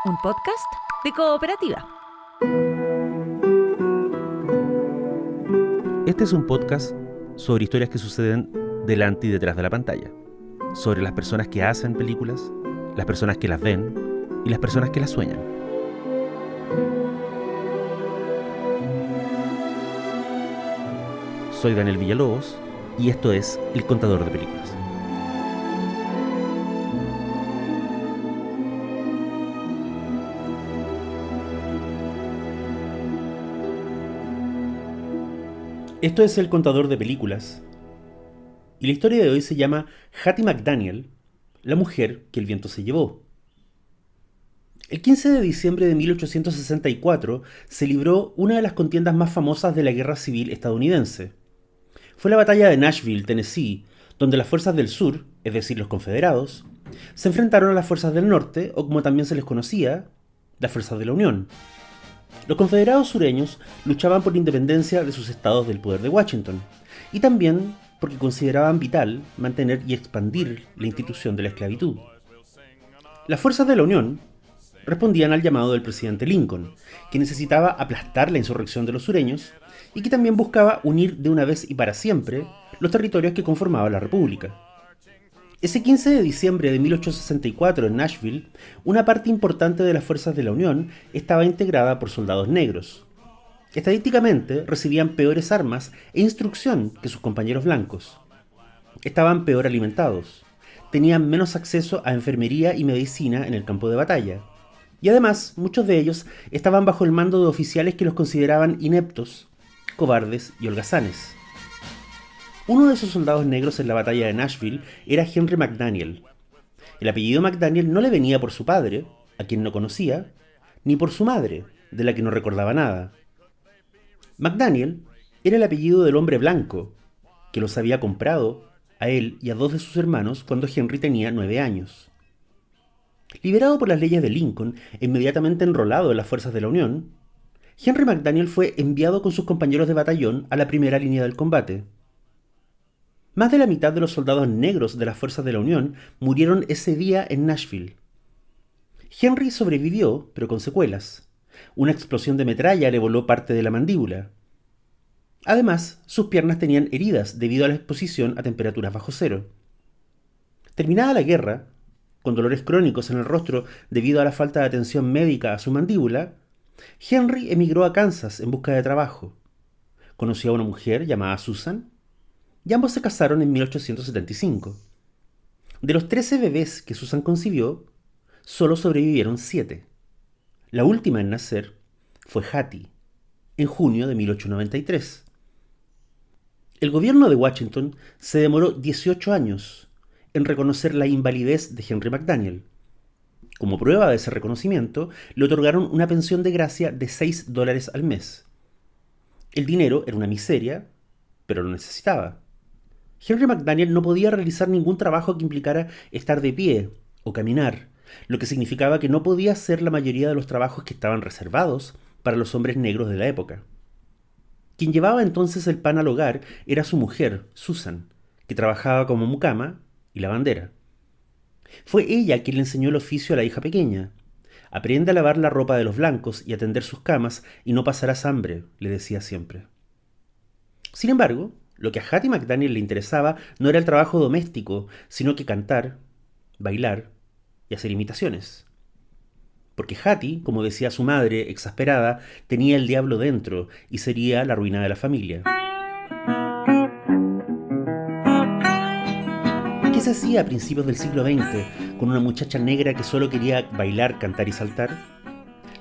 un podcast de Cooperativa. Este es un podcast sobre historias que suceden delante y detrás de la pantalla, sobre las personas que hacen películas, las personas que las ven y las personas que las sueñan. Soy Daniel Villalobos y esto es El Contador de Películas. Esto es El Contador de Películas y la historia de hoy se llama Hattie McDaniel, la mujer que el viento se llevó. El 15 de diciembre de 1864 se libró una de las contiendas más famosas de la Guerra Civil estadounidense. Fue la batalla de Nashville, Tennessee, donde las fuerzas del sur, es decir, los confederados, se enfrentaron a las fuerzas del norte, o como también se les conocía, las fuerzas de la Unión. Los confederados sureños luchaban por la independencia de sus estados del poder de Washington, y también porque consideraban vital mantener y expandir la institución de la esclavitud. Las fuerzas de la Unión respondían al llamado del presidente Lincoln, que necesitaba aplastar la insurrección de los sureños y que también buscaba unir de una vez y para siempre los territorios que conformaban la República. Ese 15 de diciembre de 1864 en Nashville, una parte importante de las fuerzas de la Unión estaba integrada por soldados negros. Estadísticamente recibían peores armas e instrucción que sus compañeros blancos. Estaban peor alimentados, tenían menos acceso a enfermería y medicina en el campo de batalla. Y además, muchos de ellos estaban bajo el mando de oficiales que los consideraban ineptos, cobardes y holgazanes. Uno de esos soldados negros en la batalla de Nashville era Henry McDaniel. El apellido McDaniel no le venía por su padre, a quien no conocía, ni por su madre, de la que no recordaba nada. McDaniel era el apellido del hombre blanco, que los había comprado a él y a dos de sus hermanos cuando Henry tenía 9 años. Liberado por las leyes de Lincoln e inmediatamente enrolado en las fuerzas de la Unión, Henry McDaniel fue enviado con sus compañeros de batallón a la primera línea del combate. Más de la mitad de los soldados negros de las fuerzas de la Unión murieron ese día en Nashville. Henry sobrevivió, pero con secuelas. Una explosión de metralla le voló parte de la mandíbula. Además, sus piernas tenían heridas debido a la exposición a temperaturas bajo cero. Terminada la guerra, con dolores crónicos en el rostro debido a la falta de atención médica a su mandíbula, Henry emigró a Kansas en busca de trabajo. Conoció a una mujer llamada Susan y ambos se casaron en 1875. De los 13 bebés que Susan concibió, solo sobrevivieron 7. La última en nacer fue Hattie, en junio de 1893. El gobierno de Washington se demoró 18 años en reconocer la invalidez de Henry McDaniel. Como prueba de ese reconocimiento, le otorgaron una pensión de gracia de $6 al mes. El dinero era una miseria, pero lo necesitaba. Henry McDaniel no podía realizar ningún trabajo que implicara estar de pie o caminar, lo que significaba que no podía hacer la mayoría de los trabajos que estaban reservados para los hombres negros de la época. Quien llevaba entonces el pan al hogar era su mujer, Susan, que trabajaba como mucama y lavandera. Fue ella quien le enseñó el oficio a la hija pequeña. Aprende a lavar la ropa de los blancos y a tender sus camas y no pasarás hambre, le decía siempre. Sin embargo, lo que a Hattie McDaniel le interesaba no era el trabajo doméstico, sino que cantar, bailar y hacer imitaciones. Porque Hattie, como decía su madre, exasperada, tenía el diablo dentro y sería la ruina de la familia. ¿Qué se hacía a principios del siglo XX con una muchacha negra que solo quería bailar, cantar y saltar?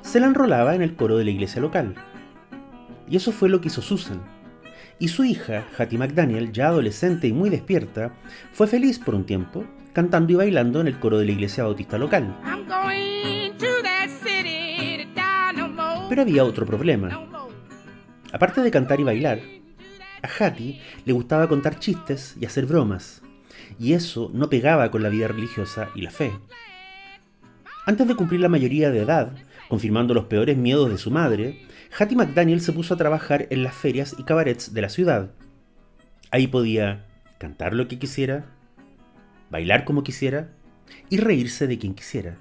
Se la enrolaba en el coro de la iglesia local. Y eso fue lo que hizo Susan. Y su hija, Hattie McDaniel, ya adolescente y muy despierta, fue feliz por un tiempo, cantando y bailando en el coro de la iglesia bautista local. Pero había otro problema. Aparte de cantar y bailar, a Hattie le gustaba contar chistes y hacer bromas, y eso no pegaba con la vida religiosa y la fe. Antes de cumplir la mayoría de edad, confirmando los peores miedos de su madre, Hattie McDaniel se puso a trabajar en las ferias y cabarets de la ciudad. Ahí podía cantar lo que quisiera, bailar como quisiera y reírse de quien quisiera.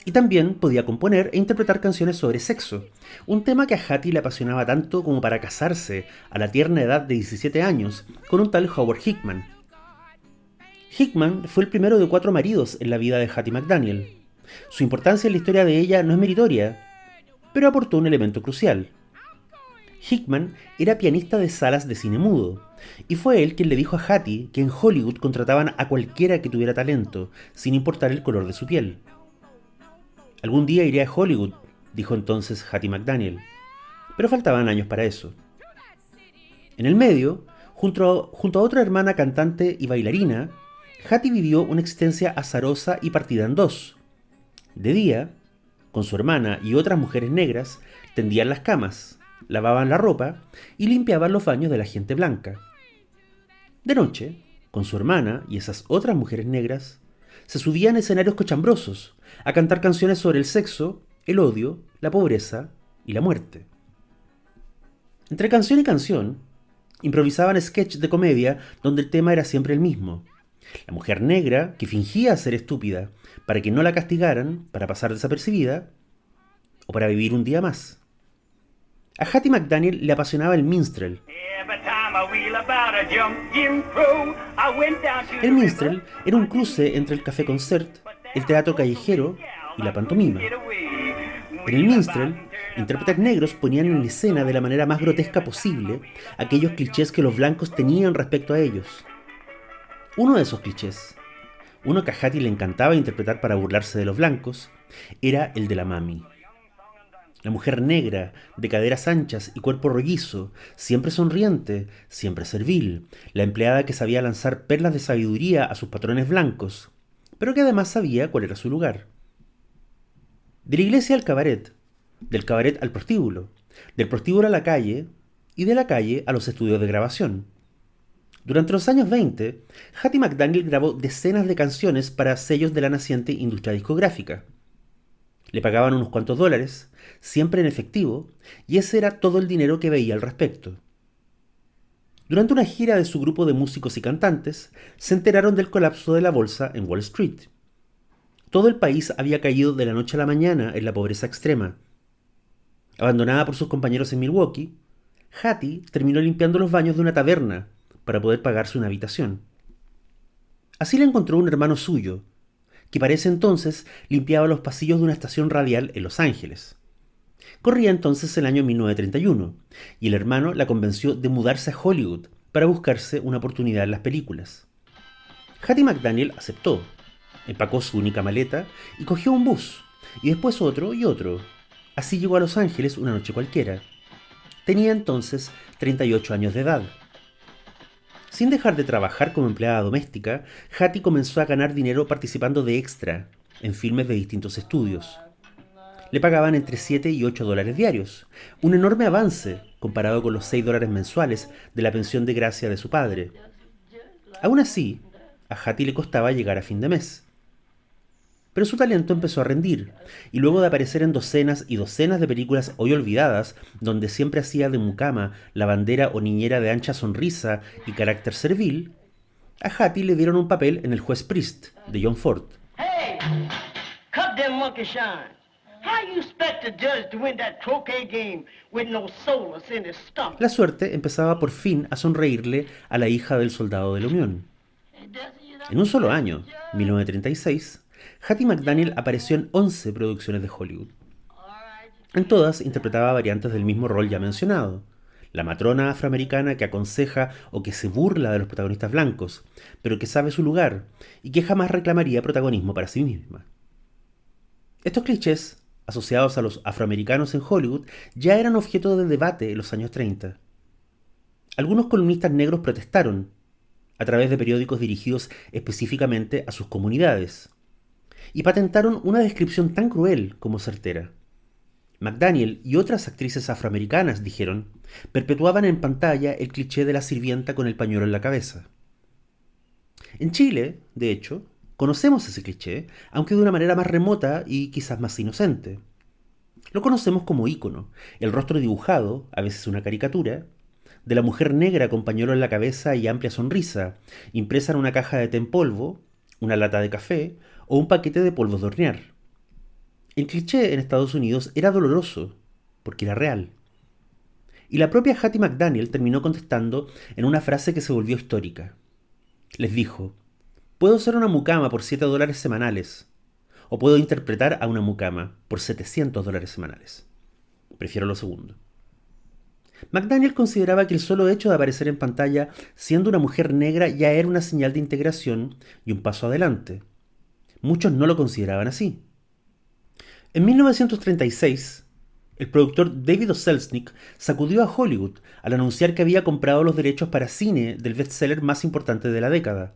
Y también podía componer e interpretar canciones sobre sexo, un tema que a Hattie le apasionaba tanto como para casarse a la tierna edad de 17 años con un tal Howard Hickman. Hickman fue el primero de 4 maridos en la vida de Hattie McDaniel. Su importancia en la historia de ella no es meritoria, pero aportó un elemento crucial. Hickman era pianista de salas de cine mudo, y fue él quien le dijo a Hattie que en Hollywood contrataban a cualquiera que tuviera talento, sin importar el color de su piel. Algún día iré a Hollywood, dijo entonces Hattie McDaniel, pero faltaban años para eso. En el medio, junto a otra hermana cantante y bailarina, Hattie vivió una existencia azarosa y partida en dos. De día, con su hermana y otras mujeres negras, tendían las camas, lavaban la ropa y limpiaban los baños de la gente blanca. De noche, con su hermana y esas otras mujeres negras, se subían a escenarios cochambrosos a cantar canciones sobre el sexo, el odio, la pobreza y la muerte. Entre canción y canción, improvisaban sketches de comedia donde el tema era siempre el mismo. La mujer negra que fingía ser estúpida para que no la castigaran, para pasar desapercibida o para vivir un día más. A Hattie McDaniel le apasionaba el minstrel. El minstrel era un cruce entre el café concert, el teatro callejero y la pantomima. En el minstrel, intérpretes negros ponían en escena de la manera más grotesca posible aquellos clichés que los blancos tenían respecto a ellos. Uno de esos clichés, uno que a Hattie le encantaba interpretar para burlarse de los blancos, era el de la mami. La mujer negra, de caderas anchas y cuerpo rollizo, siempre sonriente, siempre servil, la empleada que sabía lanzar perlas de sabiduría a sus patrones blancos, pero que además sabía cuál era su lugar. De la iglesia al cabaret, del cabaret al prostíbulo, del prostíbulo a la calle y de la calle a los estudios de grabación. Durante los años 20, Hattie McDaniel grabó decenas de canciones para sellos de la naciente industria discográfica. Le pagaban unos cuantos dólares, siempre en efectivo, y ese era todo el dinero que veía al respecto. Durante una gira de su grupo de músicos y cantantes, se enteraron del colapso de la bolsa en Wall Street. Todo el país había caído de la noche a la mañana en la pobreza extrema. Abandonada por sus compañeros en Milwaukee, Hattie terminó limpiando los baños de una taberna para poder pagarse una habitación. Así la encontró un hermano suyo, que para ese entonces limpiaba los pasillos de una estación radial en Los Ángeles. Corría entonces el año 1931, y el hermano la convenció de mudarse a Hollywood para buscarse una oportunidad en las películas. Hattie McDaniel aceptó, empacó su única maleta y cogió un bus, y después otro y otro. Así llegó a Los Ángeles una noche cualquiera. Tenía entonces 38 años de edad. Sin dejar de trabajar como empleada doméstica, Hattie comenzó a ganar dinero participando de extra en filmes de distintos estudios. Le pagaban entre 7 y 8 dólares diarios, un enorme avance comparado con los 6 dólares mensuales de la pensión de gracia de su padre. Aún así, a Hattie le costaba llegar a fin de mes. Pero su talento empezó a rendir, y luego de aparecer en docenas y docenas de películas hoy olvidadas, donde siempre hacía de mucama, lavandera o niñera de ancha sonrisa y carácter servil, a Hattie le dieron un papel en El juez Priest, de John Ford. Hey, cut them monkey shines. How you expect a judge to win that croquet game with no solace in his stomach? La suerte empezaba por fin a sonreírle a la hija del soldado de la Unión. En un solo año, 1936, Hattie McDaniel apareció en 11 producciones de Hollywood. En todas interpretaba variantes del mismo rol ya mencionado, la matrona afroamericana que aconseja o que se burla de los protagonistas blancos, pero que sabe su lugar y que jamás reclamaría protagonismo para sí misma. Estos clichés, asociados a los afroamericanos en Hollywood, ya eran objeto de debate en los años 30. Algunos columnistas negros protestaron, a través de periódicos dirigidos específicamente a sus comunidades, y patentaron una descripción tan cruel como certera. McDaniel y otras actrices afroamericanas, dijeron, perpetuaban en pantalla el cliché de la sirvienta con el pañuelo en la cabeza. En Chile, de hecho, conocemos ese cliché, aunque de una manera más remota y quizás más inocente. Lo conocemos como ícono, el rostro dibujado, a veces una caricatura, de la mujer negra con pañuelo en la cabeza y amplia sonrisa, impresa en una caja de té en polvo, una lata de café o un paquete de polvos de hornear. El cliché en Estados Unidos era doloroso, porque era real. Y la propia Hattie McDaniel terminó contestando en una frase que se volvió histórica. Les dijo: puedo ser una mucama por $7 semanales, o puedo interpretar a una mucama por $700 semanales. Prefiero lo segundo. McDaniel consideraba que el solo hecho de aparecer en pantalla siendo una mujer negra ya era una señal de integración y un paso adelante. Muchos no lo consideraban así. En 1936, el productor David O. Selznick sacudió a Hollywood al anunciar que había comprado los derechos para cine del bestseller más importante de la década.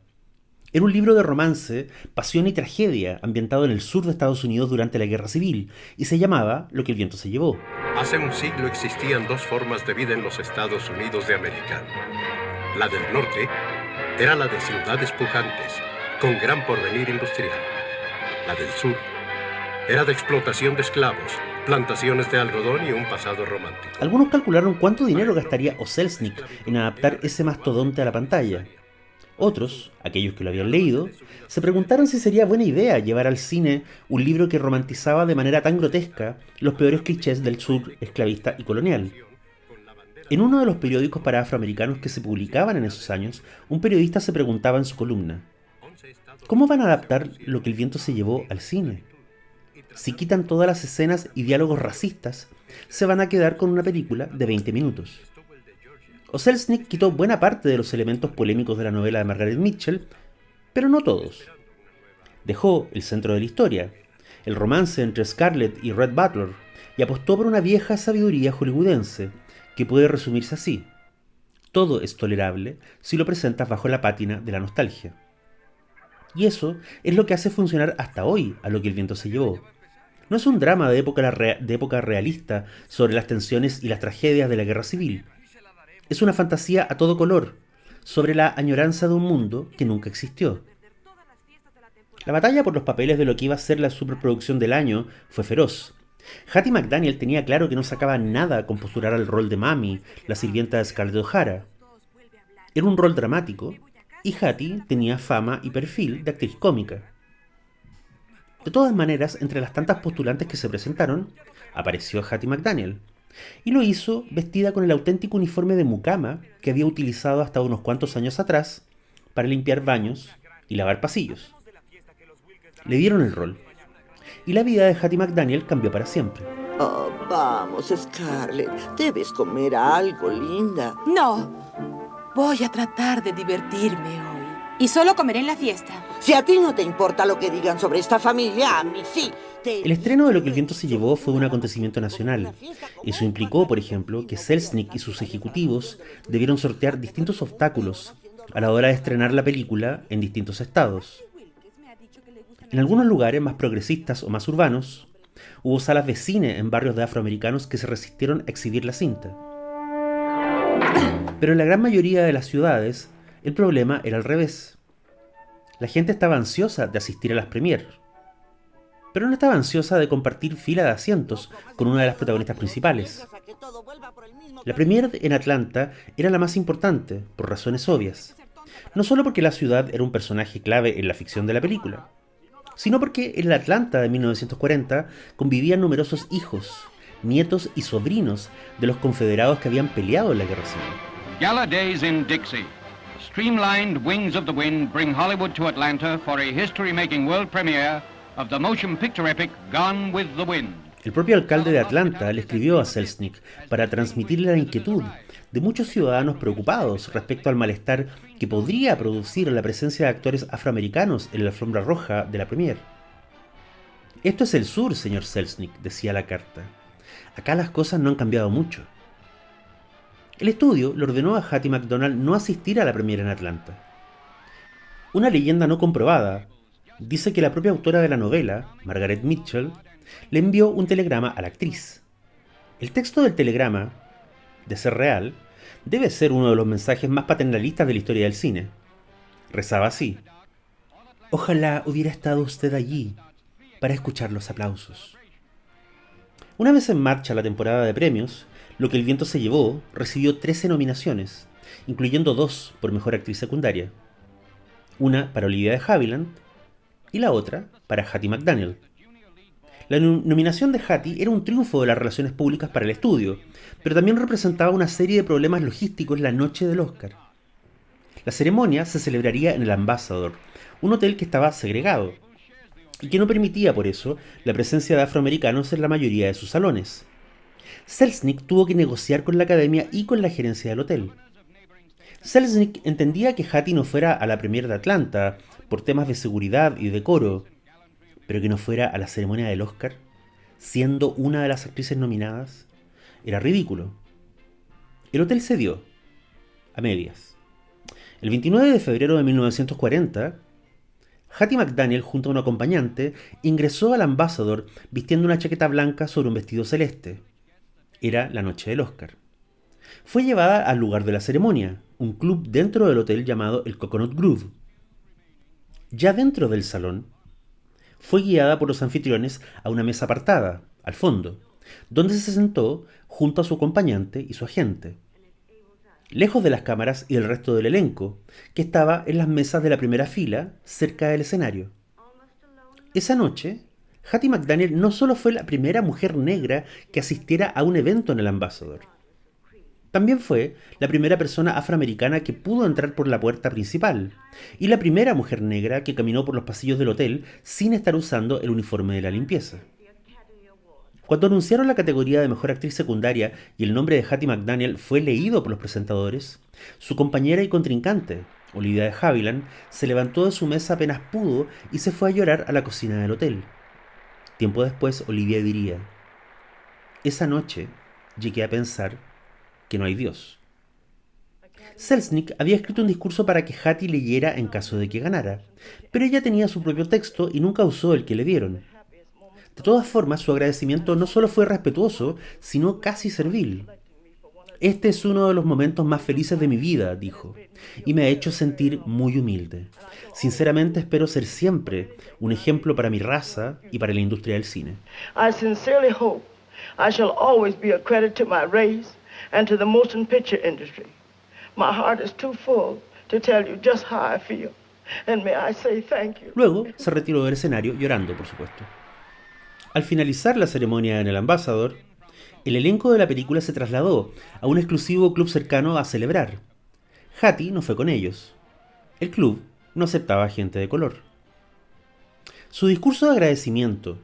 Era un libro de romance, pasión y tragedia ambientado en el sur de Estados Unidos durante la Guerra Civil y se llamaba Lo que el viento se llevó. Hace un siglo existían dos formas de vida en los Estados Unidos de América. La del norte era la de ciudades pujantes, con gran porvenir industrial. La del sur era de explotación de esclavos, plantaciones de algodón y un pasado romántico. Algunos calcularon cuánto dinero gastaría O. Selznick en adaptar ese mastodonte a la pantalla. Otros, aquellos que lo habían leído, se preguntaron si sería buena idea llevar al cine un libro que romantizaba de manera tan grotesca los peores clichés del sur esclavista y colonial. En uno de los periódicos para afroamericanos que se publicaban en esos años, un periodista se preguntaba en su columna: ¿cómo van a adaptar Lo que el viento se llevó al cine? Si quitan todas las escenas y diálogos racistas, se van a quedar con una película de 20 minutos. O. Selznick quitó buena parte de los elementos polémicos de la novela de Margaret Mitchell, pero no todos. Dejó el centro de la historia, el romance entre Scarlett y Red Butler, y apostó por una vieja sabiduría hollywoodense, que puede resumirse así: todo es tolerable si lo presentas bajo la pátina de la nostalgia. Y eso es lo que hace funcionar hasta hoy a Lo que el viento se llevó. No es un drama de época realista sobre las tensiones y las tragedias de la guerra civil. Es una fantasía a todo color, sobre la añoranza de un mundo que nunca existió. La batalla por los papeles de lo que iba a ser la superproducción del año fue feroz. Hattie McDaniel tenía claro que no sacaba nada con postular al rol de Mami, la sirvienta de Scarlett O'Hara. Era un rol dramático, y Hattie tenía fama y perfil de actriz cómica. De todas maneras, entre las tantas postulantes que se presentaron, apareció Hattie McDaniel. Y lo hizo vestida con el auténtico uniforme de mucama que había utilizado hasta unos cuantos años atrás para limpiar baños y lavar pasillos. Le dieron el rol, y la vida de Hattie McDaniel cambió para siempre. Oh, vamos, Scarlett. Debes comer algo, linda. No, voy a tratar de divertirme hoy. Y solo comeré en la fiesta. Si a ti no te importa lo que digan sobre esta familia, a mí sí. El estreno de Lo que el viento se llevó fue un acontecimiento nacional. Eso implicó, por ejemplo, que Selznick y sus ejecutivos debieron sortear distintos obstáculos a la hora de estrenar la película en distintos estados. En algunos lugares más progresistas o más urbanos, hubo salas de cine en barrios de afroamericanos que se resistieron a exhibir la cinta. Pero en la gran mayoría de las ciudades, el problema era al revés. La gente estaba ansiosa de asistir a las premieres, pero no estaba ansiosa de compartir fila de asientos con una de las protagonistas principales. La premiere en Atlanta era la más importante, por razones obvias. No solo porque la ciudad era un personaje clave en la ficción de la película, sino porque en la Atlanta de 1940 convivían numerosos hijos, nietos y sobrinos de los confederados que habían peleado en la Guerra Civil. Gala days in Dixie. Streamlined Wings of the Wind bring Hollywood to Atlanta for a history-making world premiere of the motion picture epic Gone with the Wind. El propio alcalde de Atlanta le escribió a Selznick para transmitirle la inquietud de muchos ciudadanos preocupados respecto al malestar que podría producir la presencia de actores afroamericanos en la alfombra roja de la premiere. Esto es el sur, señor Selznick, decía la carta. Acá las cosas no han cambiado mucho. El estudio le ordenó a Hattie McDaniel no asistir a la premiere en Atlanta. Una leyenda no comprobada dice que la propia autora de la novela, Margaret Mitchell, le envió un telegrama a la actriz. El texto del telegrama, de ser real, debe ser uno de los mensajes más paternalistas de la historia del cine. Rezaba así: ojalá hubiera estado usted allí para escuchar los aplausos. Una vez en marcha la temporada de premios, Lo que el viento se llevó recibió 13 nominaciones, incluyendo 2 por mejor actriz secundaria. Una para Olivia de Havilland y la otra para Hattie McDaniel. La nominación de Hattie era un triunfo de las relaciones públicas para el estudio, pero también representaba una serie de problemas logísticos la noche del Oscar. La ceremonia se celebraría en el Ambassador, un hotel que estaba segregado, y que no permitía, por eso, la presencia de afroamericanos en la mayoría de sus salones. Selznick tuvo que negociar con la academia y con la gerencia del hotel. Selznick entendía que Hattie no fuera a la premiere de Atlanta por temas de seguridad y decoro, pero que no fuera a la ceremonia del Oscar, siendo una de las actrices nominadas, era ridículo. El hotel cedió, a medias. El 29 de febrero de 1940, Hattie McDaniel, junto a un acompañante, ingresó al Ambassador vistiendo una chaqueta blanca sobre un vestido celeste. Era la noche del Oscar. Fue llevada al lugar de la ceremonia, un club dentro del hotel llamado el Coconut Grove. Ya dentro del salón, fue guiada por los anfitriones a una mesa apartada, al fondo, donde se sentó junto a su acompañante y su agente, lejos de las cámaras y del resto del elenco, que estaba en las mesas de la primera fila, cerca del escenario. Esa noche, Hattie McDaniel no solo fue la primera mujer negra que asistiera a un evento en el Ambassador, también fue la primera persona afroamericana que pudo entrar por la puerta principal, y la primera mujer negra que caminó por los pasillos del hotel sin estar usando el uniforme de la limpieza. Cuando anunciaron la categoría de Mejor Actriz Secundaria y el nombre de Hattie McDaniel fue leído por los presentadores, su compañera y contrincante, Olivia de Havilland, se levantó de su mesa apenas pudo y se fue a llorar a la cocina del hotel. Tiempo después, Olivia diría: esa noche llegué a pensar que no hay Dios. Selznick había escrito un discurso para que Hattie leyera en caso de que ganara, pero ella tenía su propio texto y nunca usó el que le dieron. De todas formas, su agradecimiento no solo fue respetuoso, sino casi servil. Este es uno de los momentos más felices de mi vida, dijo, y me ha hecho sentir muy humilde. Sinceramente espero ser siempre un ejemplo para mi raza y para la industria del cine. I sincerely hope I shall always be a credit to my race and to the motion picture industry. My heart is too full to tell you just how I feel. And may I say thank you. Luego se retiró del escenario llorando, por supuesto. Al finalizar la ceremonia en el Ambassador, el elenco de la película se trasladó a un exclusivo club cercano a celebrar. Hattie no fue con ellos. El club no aceptaba gente de color. Su discurso de agradecimiento,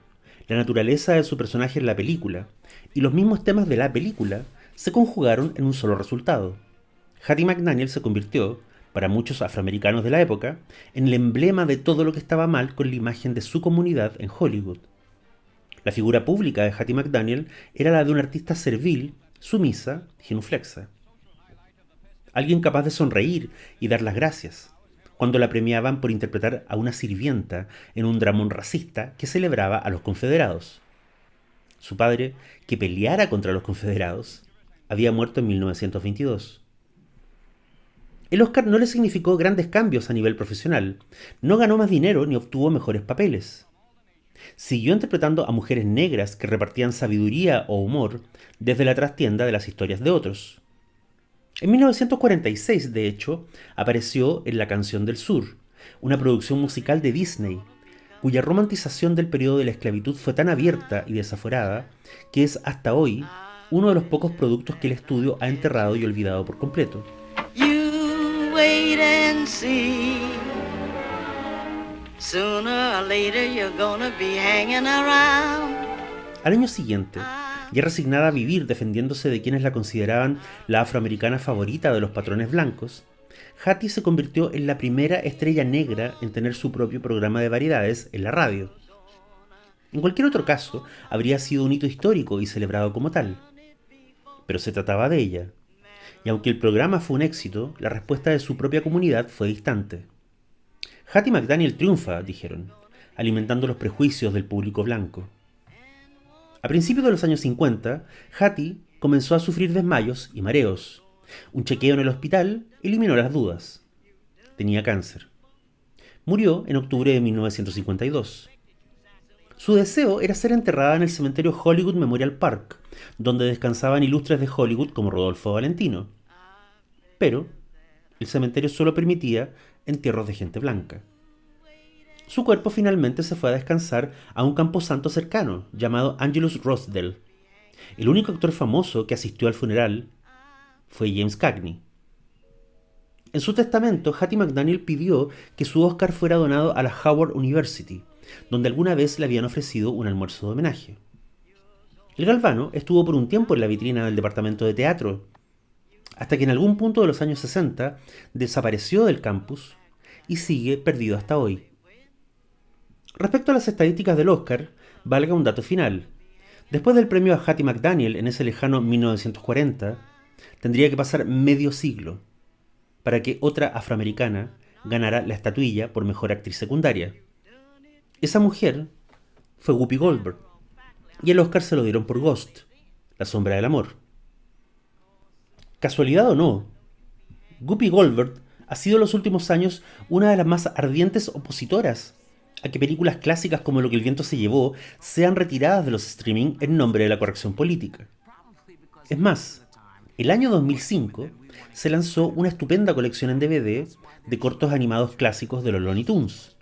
la naturaleza de su personaje en la película y los mismos temas de la película se conjugaron en un solo resultado. Hattie McDaniel se convirtió, para muchos afroamericanos de la época, en el emblema de todo lo que estaba mal con la imagen de su comunidad en Hollywood. La figura pública de Hattie McDaniel era la de una artista servil, sumisa, genuflexa. Alguien capaz de sonreír y dar las gracias, cuando la premiaban por interpretar a una sirvienta en un dramón racista que celebraba a los confederados. Su padre, que peleara contra los confederados, había muerto en 1922. El Oscar no le significó grandes cambios a nivel profesional, no ganó más dinero ni obtuvo mejores papeles. Siguió interpretando a mujeres negras que repartían sabiduría o humor desde la trastienda de las historias de otros. En 1946, de hecho, apareció en La Canción del Sur, una producción musical de Disney, cuya romantización del periodo de la esclavitud fue tan abierta y desaforada que es hasta hoy uno de los pocos productos que el estudio ha enterrado y olvidado por completo. You wait and see. Sooner or later you're gonna be hanging around. Al año siguiente, ya resignada a vivir defendiéndose de quienes la consideraban la afroamericana favorita de los patrones blancos, Hattie se convirtió en la primera estrella negra en tener su propio programa de variedades en la radio. En cualquier otro caso, habría sido un hito histórico y celebrado como tal. Pero se trataba de ella, y aunque el programa fue un éxito, la respuesta de su propia comunidad fue distante. Hattie McDaniel triunfa, dijeron, alimentando los prejuicios del público blanco. A principios de los años 50, Hattie comenzó a sufrir desmayos y mareos. Un chequeo en el hospital eliminó las dudas. Tenía cáncer. Murió en octubre de 1952. Su deseo era ser enterrada en el cementerio Hollywood Memorial Park, donde descansaban ilustres de Hollywood como Rodolfo Valentino. Pero el cementerio solo permitía entierros de gente blanca. Su cuerpo finalmente se fue a descansar a un camposanto cercano, llamado Angelus Rosedale. El único actor famoso que asistió al funeral fue James Cagney. En su testamento, Hattie McDaniel pidió que su Oscar fuera donado a la Howard University, donde alguna vez le habían ofrecido un almuerzo de homenaje. El galvano estuvo por un tiempo en la vitrina del departamento de teatro, hasta que en algún punto de los años 60 desapareció del campus y sigue perdido hasta hoy. Respecto a las estadísticas del Oscar, valga un dato final. Después del premio a Hattie McDaniel en ese lejano 1940, tendría que pasar medio siglo para que otra afroamericana ganara la estatuilla por mejor actriz secundaria. Esa mujer fue Whoopi Goldberg, y el Oscar se lo dieron por Ghost, La sombra del amor. Casualidad o no, Whoopi Goldberg ha sido en los últimos años una de las más ardientes opositoras a que películas clásicas como Lo que el viento se llevó sean retiradas de los streaming en nombre de la corrección política. Es más, el año 2005 se lanzó una estupenda colección en DVD de cortos animados clásicos de los Looney Tunes.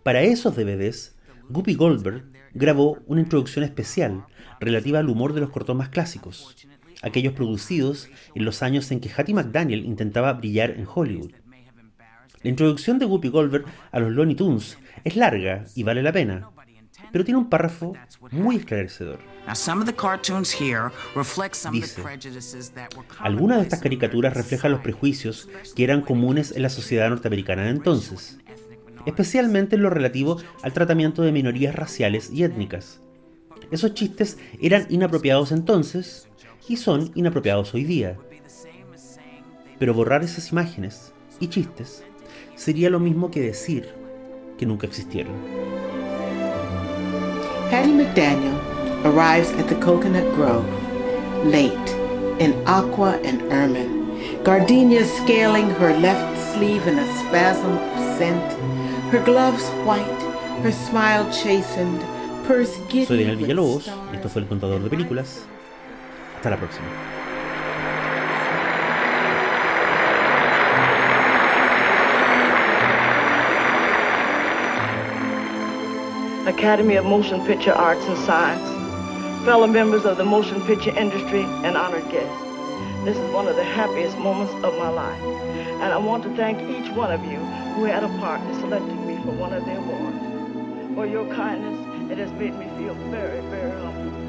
Para esos DVDs, Whoopi Goldberg grabó una introducción especial relativa al humor de los cortos más clásicos, aquellos producidos en los años en que Hattie McDaniel intentaba brillar en Hollywood. La introducción de Whoopi Goldberg a los Looney Tunes es larga y vale la pena, pero tiene un párrafo muy esclarecedor. Dice: algunas de estas caricaturas reflejan los prejuicios que eran comunes en la sociedad norteamericana de entonces, especialmente en lo relativo al tratamiento de minorías raciales y étnicas. Esos chistes eran inapropiados entonces y son inapropiados hoy día. Pero borrar esas imágenes y chistes sería lo mismo que decir que nunca existieron. Hattie McDaniel arrives at the Coconut Grove, late, in aqua and ermine, gardenias scaling her left sleeve in a spasm of scent, her gloves white, her smile chastened, purse giddy. Soy Daniel with Villalobos stars. y esto fue El Contador de Películas. Hasta la próxima. Academy of Motion Picture Arts and Science, fellow members of the motion picture industry, and honored guests. This is one of the happiest moments of my life, and I want to thank each one of you who had a part in selecting me for one of the awards. For your kindness, it has made me feel very, very humble.